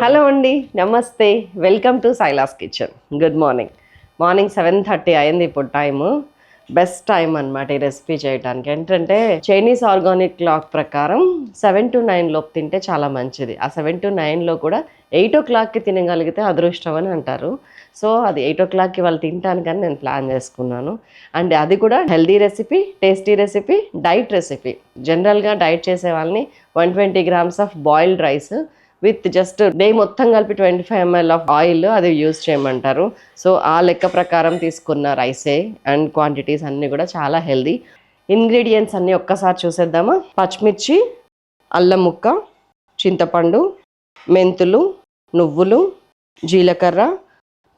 Hello అండి, నమస్తే. Welcome to Silas kitchen. Good morning. Morning 7:30 అయింది ఇప్పుడు టైము. బెస్ట్ టైం అనమాట ఈ రెసిపీ చేయడానికి. ఏంటంటే చైనీస్ ఆర్గానిక్ క్లాక్ ప్రకారం 7 to 9 లోపు తింటే చాలా మంచిది. ఆ 7 to 9లో కూడా 8 o'clockకి తినగలిగితే అదృష్టం అని అంటారు. సో అది 8 o'clockకి వాళ్ళు తింటానికని నేను ప్లాన్ చేసుకున్నాను. అండ్ అది కూడా healthy recipe, tasty recipe, diet recipe. జనరల్గా డైట్ చేసే వాళ్ళని 120 grams of boiled rice with just day మొత్తం కలిపి 25 ml ఆఫ్ ఆయిల్ అది యూజ్ చేయమంటారు. సో ఆ లెక్క ప్రకారం తీసుకున్న రైసే అండ్ క్వాంటిటీస్ అన్నీ కూడా చాలా హెల్దీ. ఇంగ్రీడియంట్స్ అన్నీ ఒక్కసారి చూసేద్దామా. పచ్చిమిర్చి, అల్లం ముక్క, చింతపండు, మెంతులు, నువ్వులు, జీలకర్ర,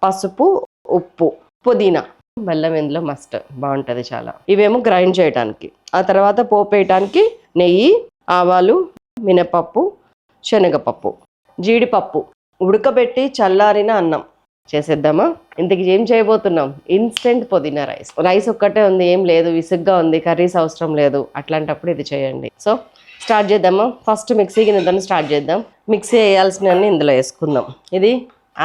పసుపు, ఉప్పు, పుదీనా, బెల్లం ఇందులో మస్ట్ బాగుంటుంది చాలా. ఇవేమో గ్రైండ్ చేయడానికి. ఆ తర్వాత పోపు వేయటానికి నెయ్యి, ఆవాలు, మినపప్పు, శనగపప్పు, జీడిపప్పు, ఉడకబెట్టి చల్లారిన అన్నం. చేసేద్దామా. ఇంతకు ఏం చేయబోతున్నాం? ఇన్స్టెంట్ పుదీనా రైస్. రైస్ ఒక్కటే ఉంది, ఏం లేదు, విసుగ్గా ఉంది, కర్రీస్ అవసరం లేదు, అట్లాంటప్పుడు ఇది చేయండి. సో స్టార్ట్ చేద్దామా. ఫస్ట్ మిక్సీ గిన్నెతో స్టార్ట్ చేద్దాం. మిక్సీ వేయాల్సినవన్నీ ఇందులో వేసుకుందాం. ఇది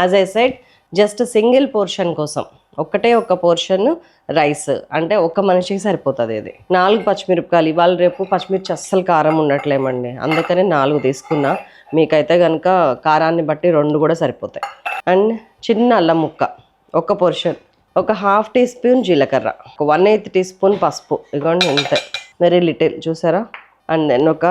as I side just single portion కోసం, ఒక్కటే ఒక పోర్షన్ రైస్, అంటే ఒక మనిషికి సరిపోతుంది. ఇది 4 పచ్చిమిరపకాయలు. ఇవాళ రేపు పచ్చిమిర్చి అస్సలు కారం ఉండట్లేమండి, అందుకని 4 తీసుకున్నా. మీకైతే కనుక కారాన్ని బట్టి 2 కూడా సరిపోతాయి. అండ్ చిన్న అల్లం ముక్క ఒక పోర్షన్, ఒక ½ టీ స్పూన్ జీలకర్ర, ఒక 1/8 teaspoon పసుపు, ఇదిగోండి ఇంతే, వెరీ లిటిల్, చూసారా. అండ్ దెన్ ఒక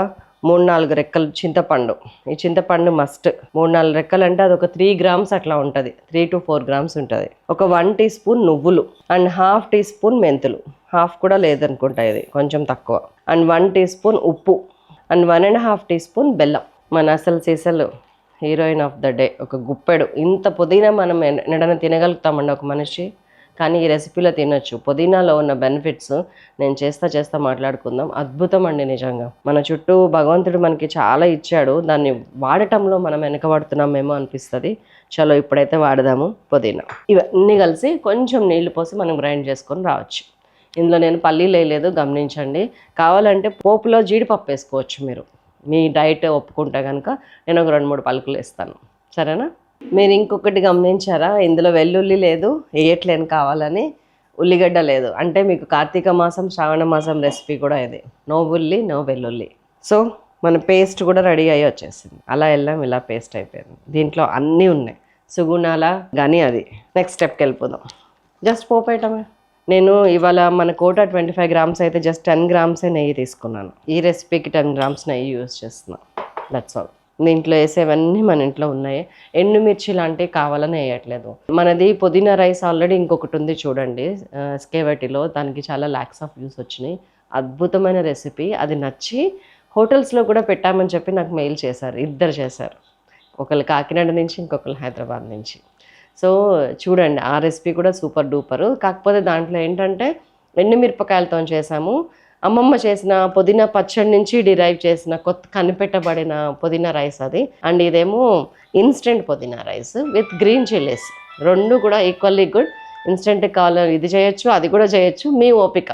3-4 రెక్కలు చింతపండు. ఈ చింతపండు మస్ట్. 3-4 రెక్కలు అంటే అది ఒక 3 grams అట్లా ఉంటుంది, 3 to 4 grams ఉంటుంది. ఒక 1 teaspoon నువ్వులు అండ్ ½ teaspoon మెంతులు, హాఫ్ కూడా లేదనుకుంటా, ఇది కొంచెం తక్కువ. అండ్ 1 teaspoon ఉప్పు అండ్ 1.5 teaspoon బెల్లం. మన అసలు సీసలు హీరోయిన్ ఆఫ్ ద డే ఒక గుప్పెడు. ఇంత పుదీనా మనం ఎన్నడైనా తినగలుగుతామండి ఒక మనిషి, కానీ ఈ రెసిపీలో తినొచ్చు. పుదీనాలో ఉన్న బెనిఫిట్స్ నేను చేస్తా మాట్లాడుకుందాం. అద్భుతం అండి నిజంగా. మన చుట్టూ భగవంతుడు మనకి చాలా ఇచ్చాడు, దాన్ని వాడటంలో మనం వెనకబడుతున్నామేమో అనిపిస్తుంది. చలో ఇప్పుడైతే వాడదాము పుదీనా. ఇవన్నీ కలిసి కొంచెం నీళ్లు పోసి మనం గ్రైండ్ చేసుకొని రావచ్చు. ఇందులో నేను పల్లీలు వేయలేదు, గమనించండి. కావాలంటే పోపులో జీడిపప్పు వేసుకోవచ్చు మీరు, మీ డైట్ ఒప్పుకుంటే కనుక. నేను ఒక 2-3 పలుకులు వేస్తాను, సరేనా. మీరు ఇంకొకటి గమనించారా, ఇందులో వెల్లుల్లి లేదు, వేయట్లేను కావాలని. ఉల్లిగడ్డ లేదు, అంటే మీకు కార్తీక మాసం, శ్రావణ మాసం రెసిపీ కూడా ఇది. నో ఉల్లి, నో వెల్లుల్లి. సో మన పేస్ట్ కూడా రెడీ అయ్యి వచ్చేసింది. అలా వెళ్ళాం, ఇలా పేస్ట్ అయిపోయింది. దీంట్లో అన్నీ ఉన్నాయి సుగుణాల కానీ. అది నెక్స్ట్ స్టెప్కి వెళ్ళిపోదాం. జస్ట్ పోపు ఐటమే. నేను ఇవాళ మన కోట 25 grams అయితే జస్ట్ 10 grams నెయ్యి తీసుకున్నాను. ఈ రెసిపీకి 10 grams నెయ్యి యూజ్ చేస్తున్నాను, దట్స్ ఆల్. దీంట్లో వేసేవన్నీ మన ఇంట్లో ఉన్నాయి. ఎండుమిర్చి లాంటివి కావాలని వేయట్లేదు. మనది పుదీనా రైస్ ఆల్రెడీ ఇంకొకటి ఉంది చూడండి, స్కేవటిలో. దానికి చాలా లాక్స్ ఆఫ్ వ్యూస్ వచ్చినాయి. అద్భుతమైన రెసిపీ. అది నచ్చి హోటల్స్లో కూడా పెట్టామని చెప్పి నాకు మెయిల్ చేశారు, 2 చేశారు. ఒకళ్ళు కాకినాడ నుంచి, ఇంకొకళ్ళు హైదరాబాద్ నుంచి. సో చూడండి, ఆ రెసిపీ కూడా సూపర్ డూపరు. కాకపోతే దాంట్లో ఏంటంటే ఎండుమిరపకాయలతో చేసాము. అమ్మమ్మ చేసిన పుదీనా పచ్చడి నుంచి డిరైవ్ చేసిన కొత్త కనిపెట్టబడిన పుదీనా రైస్ అది. అండ్ ఇదేమో ఇన్స్టెంట్ పుదీనా రైస్ విత్ గ్రీన్ చిల్లీస్. 2 కూడా ఈక్వల్లీ గుడ్. ఇన్స్టెంట్ కావాలి, ఇది చేయొచ్చు, అది కూడా చేయొచ్చు, మీ ఓపిక.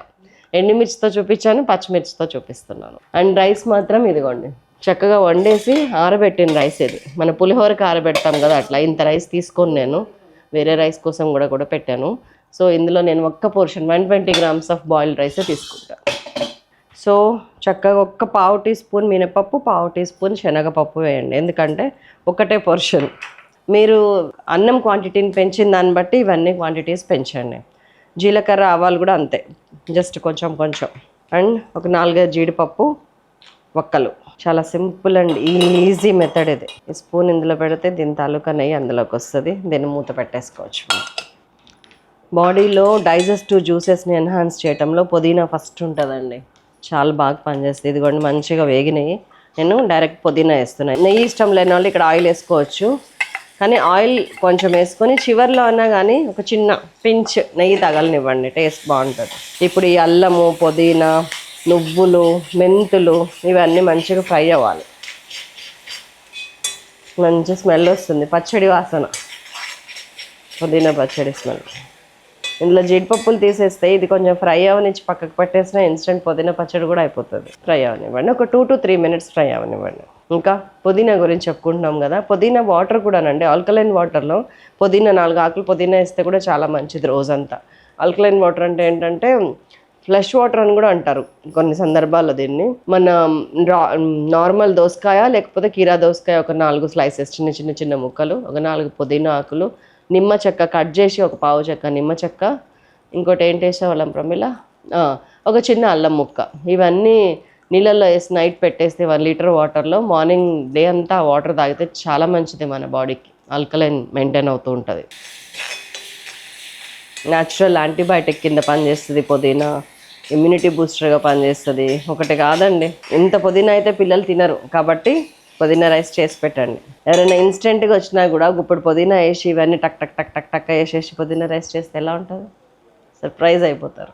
ఎండుమిర్చితో చూపించాను, పచ్చిమిర్చితో చూపిస్తున్నాను. అండ్ రైస్ మాత్రం ఇదిగోండి, చక్కగా వండేసి ఆరబెట్టిన రైస్ ఇది. మన పులిహోరకి ఆరబెడతాం కదా, అట్లా. ఇంత రైస్ తీసుకొని నేను వేరే రైస్ కోసం కూడా పెట్టాను. సో ఇందులో నేను ఒక్క పోర్షన్ 120 grams ఆఫ్ బాయిల్డ్ రైసే తీసుకుంటాను. సో చక్కగా ఒక ½ teaspoon మినపప్పు, ½ teaspoon శనగపప్పు వేయండి, ఎందుకంటే ఒకటే పోర్షన్. మీరు అన్నం క్వాంటిటీని పెంచిన దాన్ని బట్టి ఇవన్నీ క్వాంటిటీస్ పెంచండి. జీలకర్ర, ఆవాలు కూడా అంతే, జస్ట్ కొంచెం. అండ్ ఒక 4-5 జీడిపప్పు ఒక్కలు. చాలా సింపుల్ అండ్ ఈజీ మెథడ్ ఇది. ఈ స్పూన్ ఇందులో పెడితే దీని తాలూకా నెయ్యి అందులోకి వస్తుంది. దీన్ని మూత పెట్టేసుకోవచ్చు. బాడీలో డైజెస్టివ్ జ్యూసెస్ని ఎన్హాన్స్ చేయడంలో పుదీనా ఫస్ట్ ఉంటుందండి, చాలా బాగా పనిచేస్తుంది. ఇదిగోండి మంచిగా వేగినాయి. నేను డైరెక్ట్ పుదీనా వేస్తున్నాను. నెయ్యి ఇష్టం లేని వాళ్ళు ఇక్కడ ఆయిల్ వేసుకోవచ్చు, కానీ ఆయిల్ కొంచెం వేసుకొని చివర్లో అన్నా కానీ ఒక చిన్న పించ్ నెయ్యి తగలనివ్వండి, టేస్ట్ బాగుంటుంది. ఇప్పుడు ఈ అల్లము, పుదీనా, నువ్వులు, మెంతులు ఇవన్నీ మంచిగా ఫ్రై అవ్వాలి. మంచి స్మెల్ వస్తుంది, పచ్చడి వాసన, పుదీనా పచ్చడి స్మెల్. ఇందులో జీడిపప్పులు తీసేస్తే ఇది కొంచెం ఫ్రై అవనిచ్చి పక్కకు పెట్టేసిన ఇన్స్టెంట్ పుదీనా పచ్చడి కూడా అయిపోతుంది. ఫ్రై అవనివ్వండి, ఒక 2 to 3 minutes ఫ్రై అవనివ్వండి. ఇంకా పుదీనా గురించి చెప్పుకుంటున్నాం కదా, పుదీనా వాటర్ కూడానండి, ఆల్కలైన్ వాటర్లో పుదీనా 4 ఆకులు పుదీనా వేస్తే కూడా చాలా మంచిది రోజంతా. ఆల్కలైన్ వాటర్ అంటే ఏంటంటే ఫ్లష్ వాటర్ అని కూడా అంటారు కొన్ని సందర్భాల్లో దీన్ని. మన నార్మల్ దోసకాయ లేకపోతే కీరా దోసకాయ ఒక 4 స్లైసెస్, చిన్న చిన్న చిన్న ముక్కలు, ఒక 4 పుదీనా ఆకులు, నిమ్మ చెక్క కట్ చేసి ఒక పావు చెక్క నిమ్మ చెక్క, ఇంకోటి ఏంటి వేసేవాళ్ళం ప్రమిళ, ఒక చిన్న అల్లం ముక్క, ఇవన్నీ నీళ్ళల్లో వేసి నైట్ పెట్టేస్తే 1 లీటర్ వాటర్లో మార్నింగ్ డే అంతా వాటర్ తాగితే చాలా మంచిది మన బాడీకి, ఆల్కలైన్ మెయింటైన్ అవుతూ ఉంటుంది. న్యాచురల్ యాంటీబయాటిక్ కింద పనిచేస్తుంది పుదీనా, ఇమ్యూనిటీ బూస్టర్గా పనిచేస్తుంది. ఒకటి కాదండి, ఎంత పుదీనా అయితే పిల్లలు తినరు, కాబట్టి పుదీనా రైస్ చేసి పెట్టండి. ఎవరైనా ఇన్స్టెంట్గా వచ్చినా కూడా గుప్పుడు పుదీనా వేసి ఇవన్నీ టక్ టక్ టక్ టక్ టక్ వేసేసి పుదీనా రైస్ చేస్తే ఎలా ఉంటుంది, సర్ప్రైజ్ అయిపోతారు.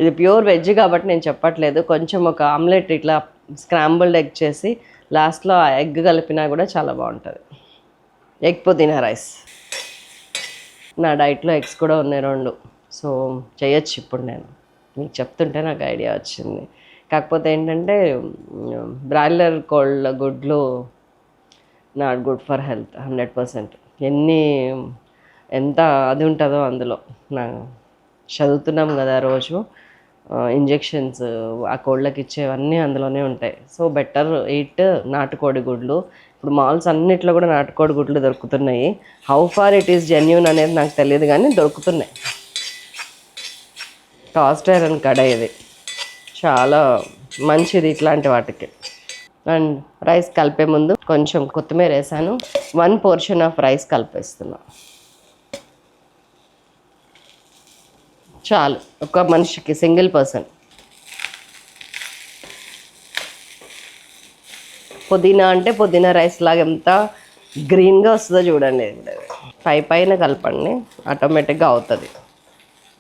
ఇది ప్యూర్ వెజ్ కాబట్టి నేను చెప్పట్లేదు, కొంచెం ఒక ఆమ్లెట్ ఇట్లా స్క్రాంబుల్డ్ ఎగ్ చేసి లాస్ట్లో ఆ ఎగ్ కలిపినా కూడా చాలా బాగుంటుంది. ఎగ్ పుదీనా రైస్, నా డైట్లో ఎగ్స్ కూడా ఉన్నాయి 2, సో చేయొచ్చు ఇప్పుడు. నేను మీకు చెప్తుంటే నాకు ఐడియా వచ్చింది. కాకపోతే ఏంటంటే బ్రాయిలర్ కోళ్ళ గుడ్లు నాట్ గుడ్ ఫర్ హెల్త్ 100%. ఎంత అది ఉంటుందో అందులో, నా చదువుతున్నాం కదా రోజు, ఇంజెక్షన్స్ ఆ కోళ్ళకి ఇచ్చేవన్నీ అందులోనే ఉంటాయి. సో బెటర్ ఈట్ నాటుకోడి గుడ్లు. ఇప్పుడు మాల్స్ అన్నిట్లో కూడా నాటుకోడి గుడ్లు దొరుకుతున్నాయి. How far it is genuine అనేది నాకు తెలియదు, కానీ దొరుకుతున్నాయి. కాస్ట్ ఐరన్ కడాయి ఇది, చాలా మంచిది ఇట్లాంటి వాటికి. అండ్ రైస్ కలిపే ముందు కొంచెం కొత్తిమీర వేసాను. 1 పోర్షన్ ఆఫ్ రైస్ కలిపేస్తున్నా, చాలు ఒక మనిషికి, సింగిల్ పర్సన్. పుదీనా అంటే పుదీనా రైస్ లాగా ఎంత గ్రీన్గా వస్తుందో చూడండి. పైన కలపండి, ఆటోమేటిక్గా అవుతుంది,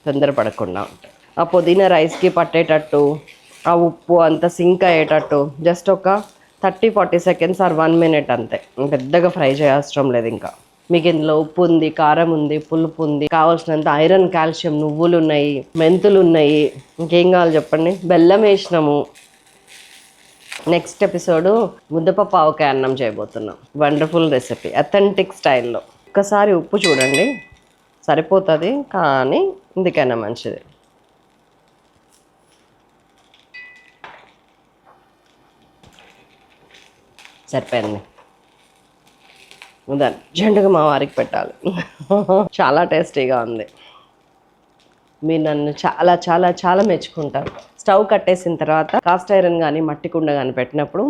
తొందరపడకుండా. ఆ పుదీనా రైస్కి పట్టేటట్టు, ఆ ఉప్పు అంతా సింక్ అయ్యేటట్టు జస్ట్ ఒక 30-40 సెకండ్స్ ఆర్ 1 మినిట్ అంతే, పెద్దగా ఫ్రై చేయవసరం లేదు. ఇంకా మీకు ఇందులో ఉప్పు ఉంది, కారం ఉంది, పులుపు ఉంది, కావాల్సినంత ఐరన్, కాల్షియం, నువ్వులు ఉన్నాయి, మెంతులు ఉన్నాయి, ఇంకేం కావాలి చెప్పండి. బెల్లం వేసినాము. నెక్స్ట్ ఎపిసోడ్ ముద్దపప్పు ఆవకాయ అన్నం చేయబోతున్నాం. వండర్ఫుల్ రెసిపీ, అథెంటిక్ స్టైల్లో. ఒక్కసారి ఉప్పు చూడండి, సరిపోతుంది, కానీ ఇందుకైనా మంచిది. సరిపోయింది. దాన్ని అర్జెంటుగా మా వారికి పెట్టాలి. చాలా టేస్టీగా ఉంది. మీరు నన్ను చాలా చాలా చాలా మెచ్చుకుంటారు. స్టవ్ కట్టేసిన తర్వాత కాస్ట్ ఐరన్ కానీ మట్టి కుండ కానీ పెట్టినప్పుడు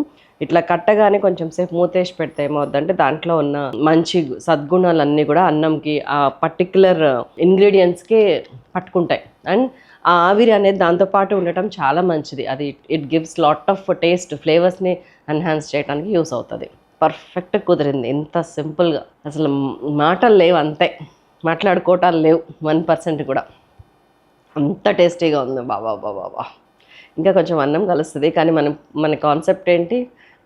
ఇట్లా కట్టగానే కొంచెం సేపు మూతేసి పెడితే ఏమవుతుందంటే దాంట్లో ఉన్న మంచి సద్గుణాలన్నీ కూడా అన్నంకి, ఆ పర్టిక్యులర్ ఇంగ్రీడియంట్స్కి పట్టుకుంటాయి. అండ్ ఆ ఆవిరి అనేది దాంతోపాటు ఉండటం చాలా మంచిది. అది it gives lot of taste, ఫ్లేవర్స్ని ఎన్హాన్స్ చేయడానికి యూస్ అవుతుంది. పర్ఫెక్ట్ కుదిరింది, ఇంత సింపుల్గా, అసలు మాటలు లేవు, అంతే మాట్లాడుకోవటాలు లేవు 1% కూడా. అంత టేస్టీగా ఉంది బాబా బాబా. ఇంకా కొంచెం అన్నం కలుస్తుంది, కానీ మన కాన్సెప్ట్ ఏంటి,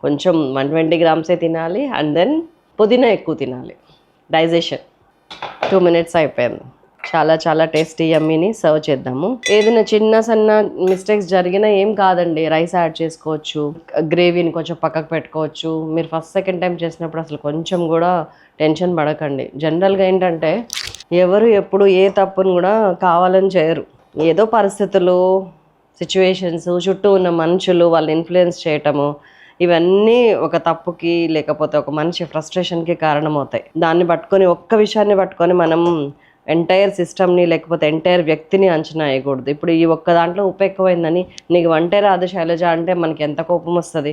కొంచెం 120 గ్రామ్సే తినాలి, అండ్ దెన్ పుదీనా ఎక్కువ తినాలి. డైజెషన్ 2 మినిట్స్ అయిపోయింది. చాలా చాలా టేస్టీ యమ్మీని సర్వ్ చేద్దాము. ఏదైనా చిన్న సన్న మిస్టేక్స్ జరిగినా ఏం కాదండి, రైస్ యాడ్ చేసుకోవచ్చు, గ్రేవీని కొంచెం పక్కకు పెట్టుకోవచ్చు. మీరు ఫస్ట్ సెకండ్ టైం చేసినప్పుడు అసలు కొంచెం కూడా టెన్షన్ పడకండి. జనరల్గా ఏంటంటే ఎవరు ఎప్పుడు ఏ తప్పును కూడా కావాలని చేయరు. ఏదో పరిస్థితులు, సిచ్యువేషన్స్, చుట్టూ ఉన్న మనుషులు వాళ్ళు ఇన్ఫ్లుయెన్స్ చేయటము, ఇవన్నీ ఒక తప్పుకి లేకపోతే ఒక మనిషి ఫ్రస్ట్రేషన్కి కారణమవుతాయి. దాన్ని పట్టుకొని, ఒక్క విషయాన్ని పట్టుకొని మనం ఎంటైర్ సిస్టమ్ని లేకపోతే ఎంటైర్ వ్యక్తిని అంచనా వేయకూడదు. ఇప్పుడు ఈ ఒక్క దాంట్లో ఉప్పు ఎక్కువైందని నీకు వంటే రాదు శైలజ అంటే మనకి ఎంత కోపం వస్తుంది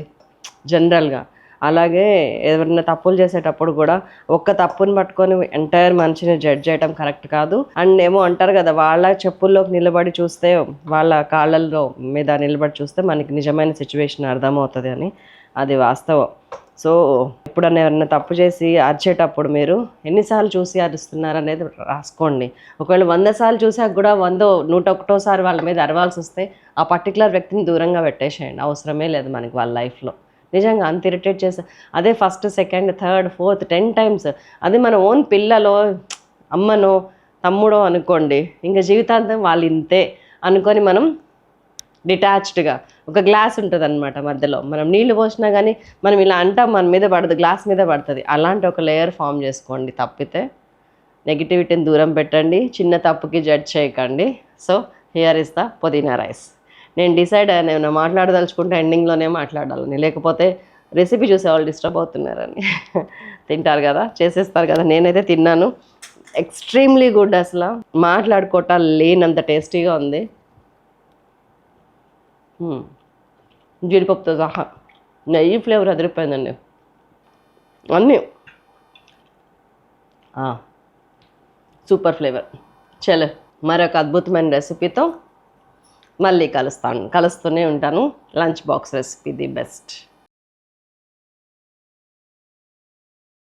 జనరల్గా. అలాగే ఎవరైనా తప్పులు చేసేటప్పుడు కూడా ఒక్క తప్పుని పట్టుకొని ఎంటైర్ మనిషిని జడ్జ్ చేయడం కరెక్ట్ కాదు. అండ్ ఏమో అంటారు కదా, వాళ్ళ చెప్పుల్లోకి నిలబడి చూస్తే, వాళ్ళ కాళ్ళల్లో మీద నిలబడి చూస్తే మనకి నిజమైన సిచ్యువేషన్ అర్థమవుతుంది అని, అది వాస్తవం. సో ఎప్పుడన్నా ఎవరైనా తప్పు చేసి అరిచేటప్పుడు మీరు ఎన్నిసార్లు చూసి అరుస్తున్నారు అనేది రాసుకోండి. ఒకవేళ 100 సార్లు చూసాక కూడా 101సారి వాళ్ళ మీద అరవాల్సి వస్తే ఆ పర్టికులర్ వ్యక్తిని దూరంగా పెట్టేసేయండి, అవసరమే లేదు మనకి వాళ్ళ లైఫ్లో. నిజంగా అంత ఇరిటేట్ చేస్తే, అదే first, second, third, fourth 10 times, అది మన ఓన్ పిల్లలో, అమ్మనో తమ్ముడో అనుకోండి, ఇంకా జీవితాంతం వాళ్ళు ఇంతే అనుకొని మనం డిటాచ్డ్గా ఒక గ్లాస్ ఉంటుంది అనమాట మధ్యలో. మనం నీళ్లు పోసినా కానీ మనం ఇలా అంటాం, మన మీద పడదు, గ్లాస్ మీద పడుతుంది. అలాంటి ఒక లేయర్ ఫామ్ చేసుకోండి. తప్పితే నెగిటివిటీని దూరం పెట్టండి, చిన్న తప్పుకి జడ్జ్ చేయకండి. సో హియర్ ఇస్ ద పుదీనా రైస్. నేను డిసైడ్ అయ్యాను ఏమైనా మాట్లాడదలుచుకుంటే ఎండింగ్లోనే మాట్లాడాలని, లేకపోతే రెసిపీ చూసే వాళ్ళు డిస్టర్బ్ అవుతున్నారని. తింటారు కదా, చేసేస్తారు కదా. నేనైతే తిన్నాను, ఎక్స్ట్రీమ్లీ గుడ్. అసలు మాట్లాడుకోవటం లేనంత టేస్టీగా ఉంది. జీడిపప్పుతో సహా నెయ్యి ఫ్లేవర్ అదిరిపోయిందండి అన్నీ. Super flavour. చలో, మరొక అద్భుతమైన రెసిపీతో మళ్ళీ కలుస్తూనే ఉంటాను. Lunch box recipe the best.